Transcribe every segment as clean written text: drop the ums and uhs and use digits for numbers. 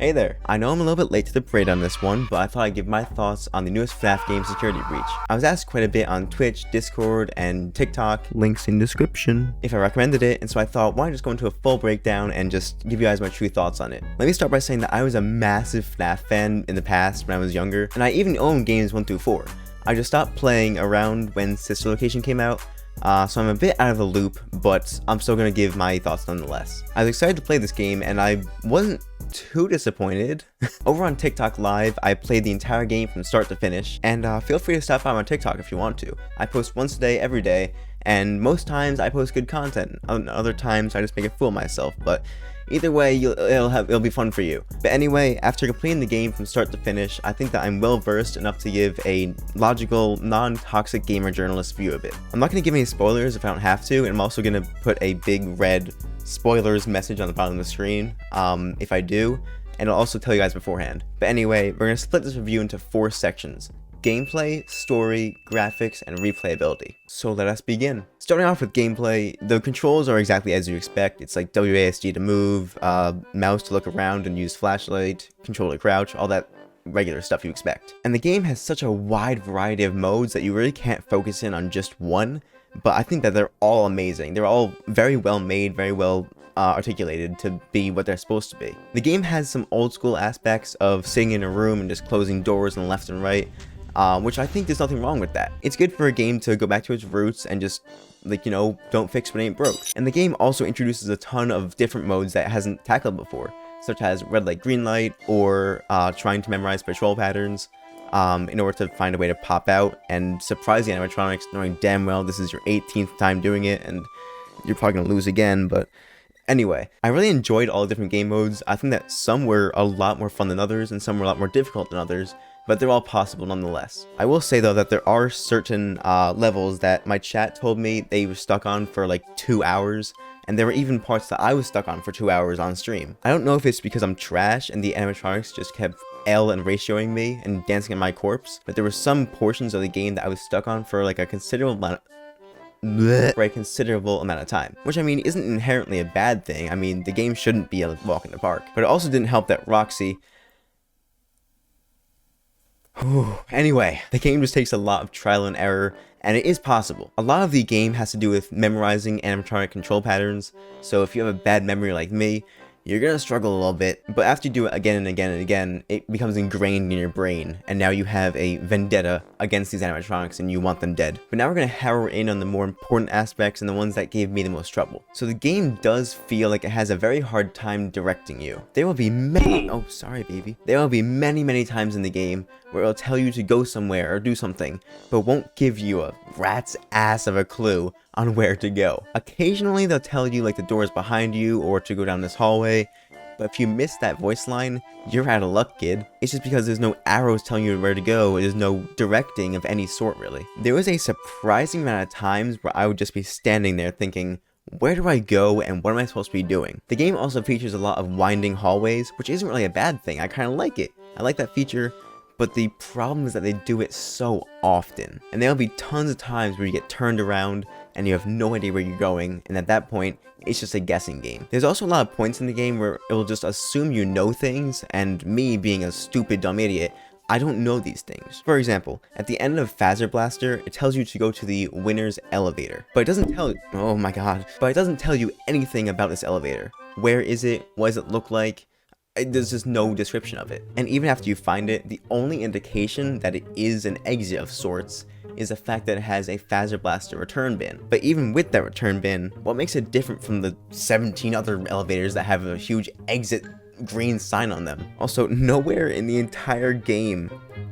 Hey there, I know I'm a little bit late to the parade on this one, but I thought I'd give my thoughts on the newest FNAF game Security Breach. I was asked quite a bit on Twitch, Discord, and TikTok, links in description, if I recommended it, and so I thought, why not just go into a full breakdown and just give you guys my true thoughts on it. Let me start by saying that I was a massive FNAF fan in the past when I was younger, and I even owned games 1 through 4. I just stopped playing around when Sister Location came out, so I'm a bit out of the loop, but I'm still going to give my thoughts nonetheless. I was excited to play this game, and I wasn't too disappointed. Over on TikTok Live, I played the entire game from start to finish, and feel free to stop by my TikTok if you want to. I post once a day, every day, and most times I post good content. Other times I just make a fool of myself, but either way, it'll be fun for you. But anyway, after completing the game from start to finish, I think that I'm well versed enough to give a logical, non-toxic gamer journalist view of it. I'm not going to give any spoilers if I don't have to, and I'm also going to put a big red spoilers message on the bottom of the screen if I do, and I'll also tell you guys beforehand. But anyway, we're going to split this review into 4 sections: gameplay, story, graphics, and replayability. So let us begin. Starting off with gameplay, the controls are exactly as you expect. It's like WASD to move, mouse to look around and use flashlight, control to crouch, all that regular stuff you expect. And the game has such a wide variety of modes that you really can't focus in on just one, but I think that they're all amazing. They're all very well made, very well articulated to be what they're supposed to be. The game has some old school aspects of sitting in a room and just closing doors on the left and right, which I think there's nothing wrong with that. It's good for a game to go back to its roots and just, like, you know, don't fix what ain't broke. And the game also introduces a ton of different modes that it hasn't tackled before, such as red light, green light, or trying to memorize patrol patterns in order to find a way to pop out and surprise the animatronics, knowing damn well this is your 18th time doing it and you're probably gonna lose again. But anyway, I really enjoyed all the different game modes. I think that some were a lot more fun than others and some were a lot more difficult than others, but they're all possible nonetheless. I will say though that there are certain levels that my chat told me they were stuck on for like 2 hours, and there were even parts that I was stuck on for 2 hours on stream. I don't know if it's because I'm trash and the animatronics just kept L and ratioing me and dancing in my corpse, but there were some portions of the game that I was stuck on for like a considerable amount of time, which I mean isn't inherently a bad thing. I mean, the game shouldn't be a walk in the park, but it also didn't help that Roxy. Anyway, the game just takes a lot of trial and error, and it is possible. A lot of the game has to do with memorizing animatronic control patterns, so if you have a bad memory like me, you're gonna struggle a little bit, but after you do it again and again and again, it becomes ingrained in your brain, and now you have a vendetta against these animatronics and you want them dead. But now we're gonna hammer in on the more important aspects and the ones that gave me the most trouble. So the game does feel like it has a very hard time directing you. There will be many times in the game where it'll tell you to go somewhere or do something, but won't give you a rat's ass of a clue on where to go. Occasionally they'll tell you like the door is behind you or to go down this hallway, but if you miss that voice line, you're out of luck, kid. It's just because there's no arrows telling you where to go, there's no directing of any sort really. There was a surprising amount of times where I would just be standing there thinking, where do I go and what am I supposed to be doing? The game also features a lot of winding hallways, which isn't really a bad thing. I kind of like it. I like that feature. But the problem is that they do it so often, and there'll be tons of times where you get turned around and you have no idea where you're going, and at that point, it's just a guessing game. There's also a lot of points in the game where it will just assume you know things, and me being a stupid dumb idiot, I don't know these things. For example, at the end of Phaser Blaster, it tells you to go to the winner's elevator, but it doesn't tell you, oh my god, but it doesn't tell you anything about this elevator. Where is it? What does it look like? There's just no description of it. And even after you find it, the only indication that it is an exit of sorts is the fact that it has a Phaser Blaster return bin. But even with that return bin, what makes it different from the 17 other elevators that have a huge exit green sign on them? Also, nowhere in the entire game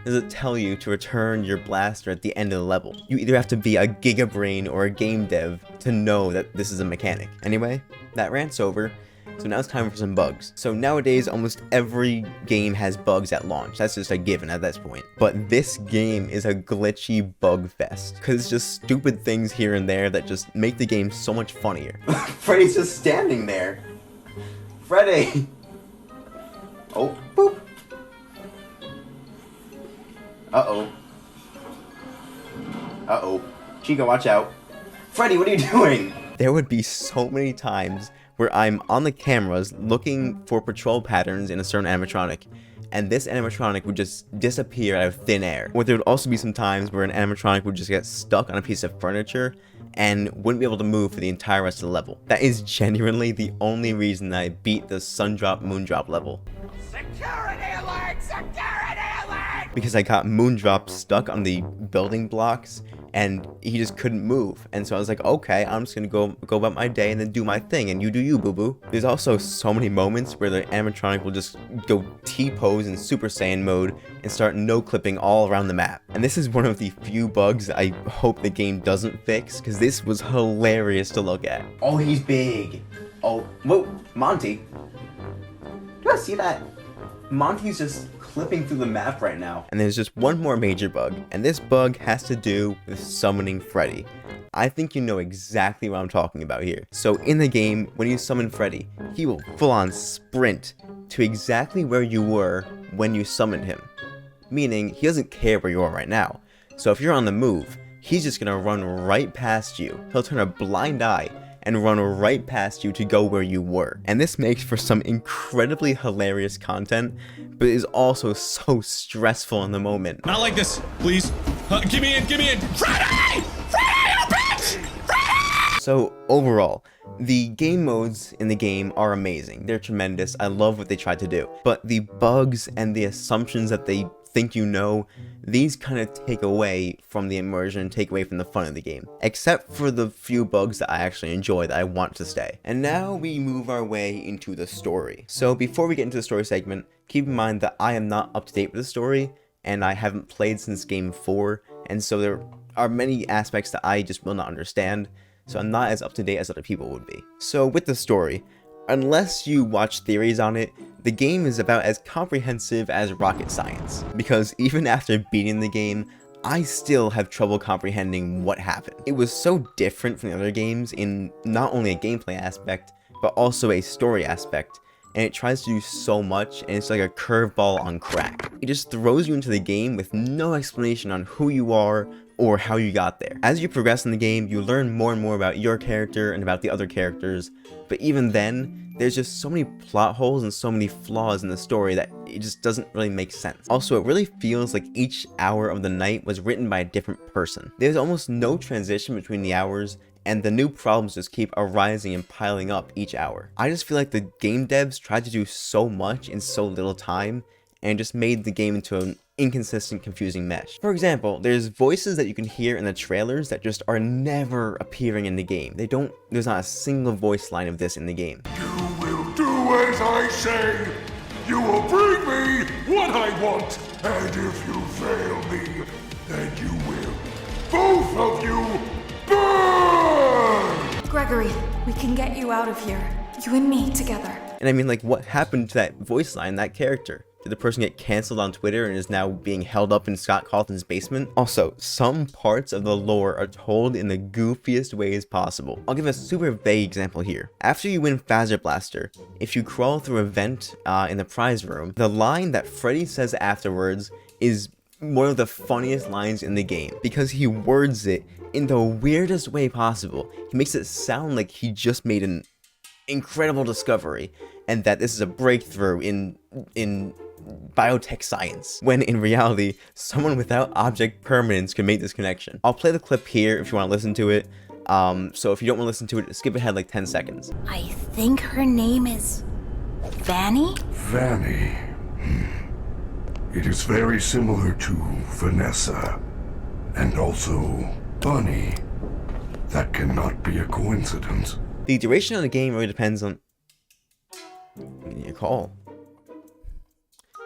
does it tell you to return your blaster at the end of the level. You either have to be a gigabrain or a game dev to know that this is a mechanic. Anyway, that rant's over. So now it's time for some bugs. So nowadays, almost every game has bugs at launch. That's just a given at this point. But this game is a glitchy bug fest, because it's just stupid things here and there that just make the game so much funnier. Freddy's just standing there. Freddy! Oh, boop. Uh-oh. Uh-oh. Chica, watch out. Freddy, what are you doing? There would be so many times where I'm on the cameras looking for patrol patterns in a certain animatronic, and this animatronic would just disappear out of thin air. Or there would also be some times where an animatronic would just get stuck on a piece of furniture and wouldn't be able to move for the entire rest of the level. That is genuinely the only reason that I beat the Sundrop Moondrop level. Security alert! Security alert! Because I got Moondrop stuck on the building blocks and he just couldn't move. And so I was like, okay, I'm just gonna go about my day and then do my thing, and you do you, boo-boo. There's also so many moments where the animatronic will just go T-pose in Super Saiyan mode and start no-clipping all around the map. And this is one of the few bugs I hope the game doesn't fix, because this was hilarious to look at. Oh, he's big. Oh, whoa, Monty. Do I see that? Monty's just clipping through the map right now. And there's just one more major bug, and this bug has to do with summoning Freddy. I think you know exactly what I'm talking about here. So in the game, when you summon Freddy, he will full-on sprint to exactly where you were when you summoned him. Meaning, he doesn't care where you are right now. So if you're on the move, he's just gonna run right past you. He'll turn a blind eye and run right past you to go where you were. And this makes for some incredibly hilarious content, but is also so stressful in the moment. Not like this, please. Give me in, Freddy! Freddy, you bitch! Freddy! So overall, the game modes in the game are amazing. They're tremendous. I love what they tried to do. But the bugs and the assumptions that they think you know, these kind of take away from the immersion, take away from the fun of the game. Except for the few bugs that I actually enjoy that I want to stay. And now we move our way into the story. So before we get into the story segment, keep in mind that I am not up to date with the story, and I haven't played since game 4, and so there are many aspects that I just will not understand, so I'm not as up to date as other people would be. So with the story, unless you watch theories on it, the game is about as comprehensive as rocket science, because even after beating the game, I still have trouble comprehending what happened. It was so different from the other games in not only a gameplay aspect, but also a story aspect, and it tries to do so much, and it's like a curveball on crack. It just throws you into the game with no explanation on who you are or how you got there. As you progress in the game, you learn more and more about your character and about the other characters, but even then, there's just so many plot holes and so many flaws in the story that it just doesn't really make sense. Also, it really feels like each hour of the night was written by a different person. There's almost no transition between the hours, and the new problems just keep arising and piling up each hour. I just feel like the game devs tried to do so much in so little time, and just made the game into an inconsistent, confusing mesh. For example, there's voices that you can hear in the trailers that just are never appearing in the game. There's not a single voice line of this in the game. You will do as I say. You will bring me what I want. And if you fail me, then you will. Both of you burn! Gregory, we can get you out of here. You and me together. And I mean, like, what happened to that voice line, that character? Did the person get cancelled on Twitter and is now being held up in Scott Cawthon's basement? Also, some parts of the lore are told in the goofiest ways possible. I'll give a super vague example here. After you win Phaser Blaster, if you crawl through a vent in the prize room, the line that Freddy says afterwards is one of the funniest lines in the game, because he words it in the weirdest way possible. He makes it sound like he just made an incredible discovery, and that this is a breakthrough in biotech science, when in reality, someone without object permanence could make this connection. I'll play the clip here if you want to listen to it, so if you don't want to listen to it, skip ahead like 10 seconds. I think her name is Vanny? Vanny. It is very similar to Vanessa, and also Bunny. That cannot be a coincidence. The duration of the game really depends on your call.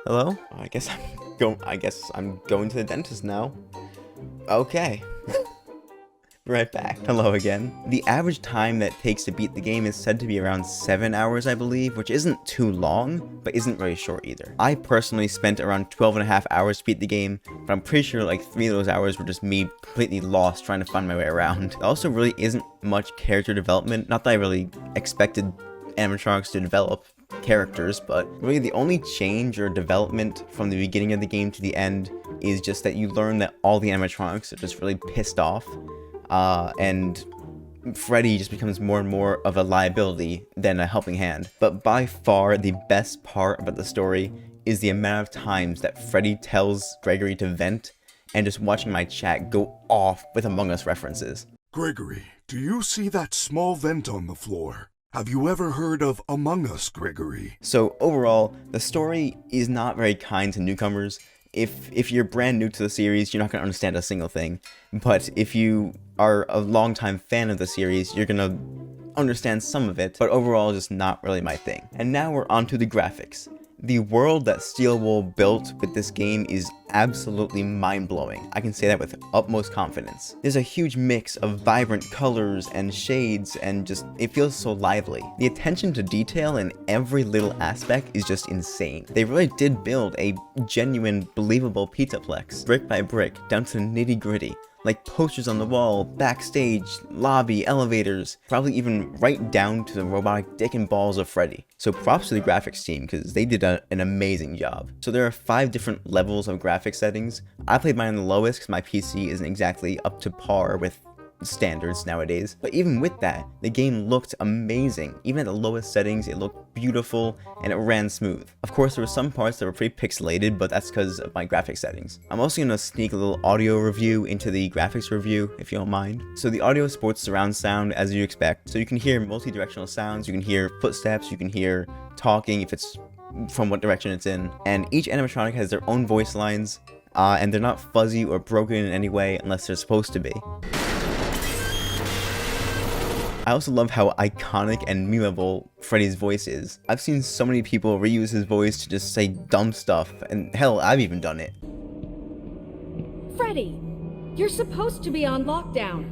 Hello? I guess I'm going to the dentist now. Okay. Right back. Hello again. The average time that it takes to beat the game is said to be around 7 hours, I believe, which isn't too long, but isn't very short either. I personally spent around 12.5 hours to beat the game, but I'm pretty sure like 3 of those hours were just me completely lost trying to find my way around. There also really isn't much character development, not that I really expected animatronics to develop characters, but really the only change or development from the beginning of the game to the end is just that you learn that all the animatronics are just really pissed off, and Freddy just becomes more and more of a liability than a helping hand. But by far, the best part about the story is the amount of times that Freddy tells Gregory to vent, and just watching my chat go off with Among Us references. Gregory, do you see that small vent on the floor? Have you ever heard of Among Us, Gregory? So overall, the story is not very kind to newcomers. If you're brand new to the series, you're not going to understand a single thing. But if you are a longtime fan of the series, you're going to understand some of it. But overall, just not really my thing. And now we're on to the graphics. The world that Steelwool built with this game is absolutely mind-blowing. I can say that with utmost confidence. There's a huge mix of vibrant colors and shades, and just, it feels so lively. The attention to detail in every little aspect is just insane. They really did build a genuine, believable pizzaplex, brick by brick, down to the nitty-gritty. Like posters on the wall, backstage, lobby, elevators, probably even right down to the robotic dick and balls of Freddy. So props to the graphics team, because they did an amazing job. So there are 5 different levels of graphics settings. I played mine on the lowest because my PC isn't exactly up to par with standards nowadays, but even with that, the game looked amazing. Even at the lowest settings, it looked beautiful and it ran smooth. Of course, there were some parts that were pretty pixelated, but that's because of my graphics settings. I'm also gonna sneak a little audio review into the graphics review, if you don't mind. So the audio sports surround sound as you expect, so you can hear multi-directional sounds, you can hear footsteps, you can hear talking if it's from what direction it's in, and each animatronic has their own voice lines, and they're not fuzzy or broken in any way unless they're supposed to be. I also love how iconic and memeable Freddy's voice is. I've seen so many people reuse his voice to just say dumb stuff, and hell, I've even done it. Freddy, you're supposed to be on lockdown.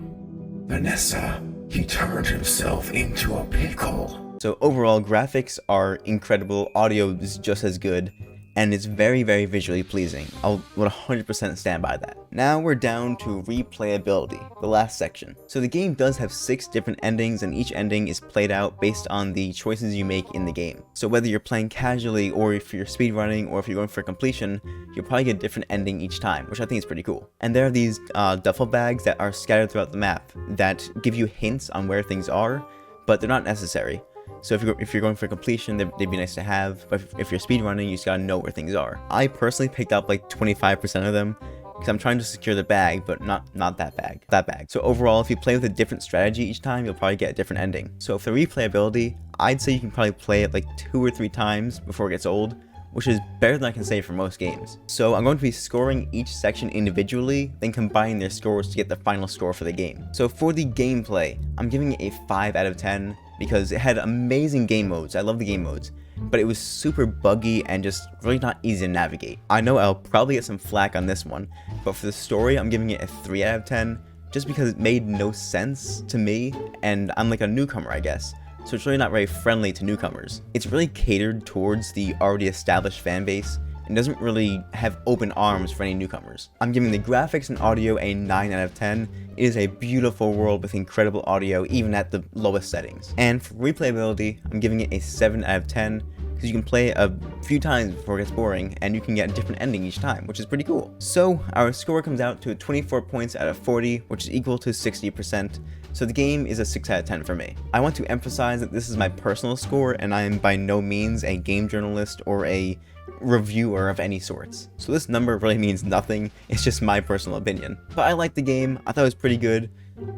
Vanessa, he turned himself into a pickle. So overall, graphics are incredible, audio is just as good, and it's very, very visually pleasing. I'll 100% stand by that. Now we're down to replayability, the last section. So the game does have 6 different endings, and each ending is played out based on the choices you make in the game. So whether you're playing casually, or if you're speedrunning, or if you're going for completion, you'll probably get a different ending each time, which I think is pretty cool. And there are these duffel bags that are scattered throughout the map that give you hints on where things are, but they're not necessary. So if you're going for completion, they'd be nice to have, but if you're speedrunning, you just gotta know where things are. I personally picked up like 25% of them, because I'm trying to secure the bag, but not that bag. So overall, if you play with a different strategy each time, you'll probably get a different ending. So for replayability, I'd say you can probably play it like 2 or 3 times before it gets old, which is better than I can say for most games. So I'm going to be scoring each section individually, then combining their scores to get the final score for the game. So for the gameplay, I'm giving it a 5 out of 10, because it had amazing game modes. I love the game modes, but it was super buggy and just really not easy to navigate. I know I'll probably get some flack on this one, but for the story, I'm giving it a 3 out of 10, just because it made no sense to me, and I'm like a newcomer, I guess. So it's really not very friendly to newcomers. It's really catered towards the already established fan base, and doesn't really have open arms for any newcomers. I'm giving the graphics and audio a 9 out of 10. It is a beautiful world with incredible audio, even at the lowest settings. And for replayability, I'm giving it a 7 out of 10, because you can play it a few times before it gets boring, and you can get a different ending each time, which is pretty cool. So our score comes out to 24 points out of 40, which is equal to 60%. So the game is a 6 out of 10 for me. I want to emphasize that this is my personal score, and I am by no means a game journalist or a reviewer of any sorts. So this number really means nothing, it's just my personal opinion. But I liked the game, I thought it was pretty good.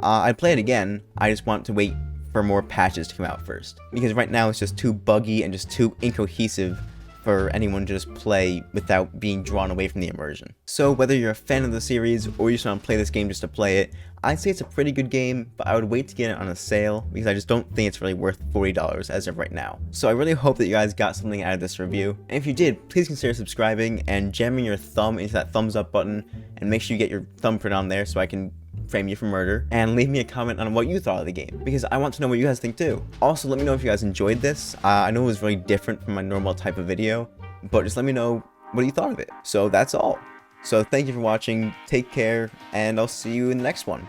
I'd play it again, I just want to wait for more patches to come out first. Because right now it's just too buggy and just too incohesive for anyone to just play without being drawn away from the immersion. So whether you're a fan of the series or you just want to play this game just to play it, I'd say it's a pretty good game, but I would wait to get it on a sale because I just don't think it's really worth $40 as of right now. So I really hope that you guys got something out of this review, and if you did, please consider subscribing and jamming your thumb into that thumbs up button, and make sure you get your thumbprint on there so I can frame you for murder, and leave me a comment on what you thought of the game, because I want to know what you guys think too. Also, let me know if you guys enjoyed this. I know it was really different from my normal type of video, but just let me know what you thought of it. So that's all. So thank you for watching, take care, and I'll see you in the next one.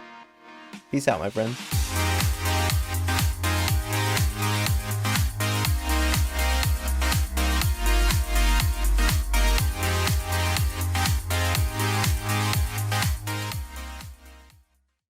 Peace out, my friends.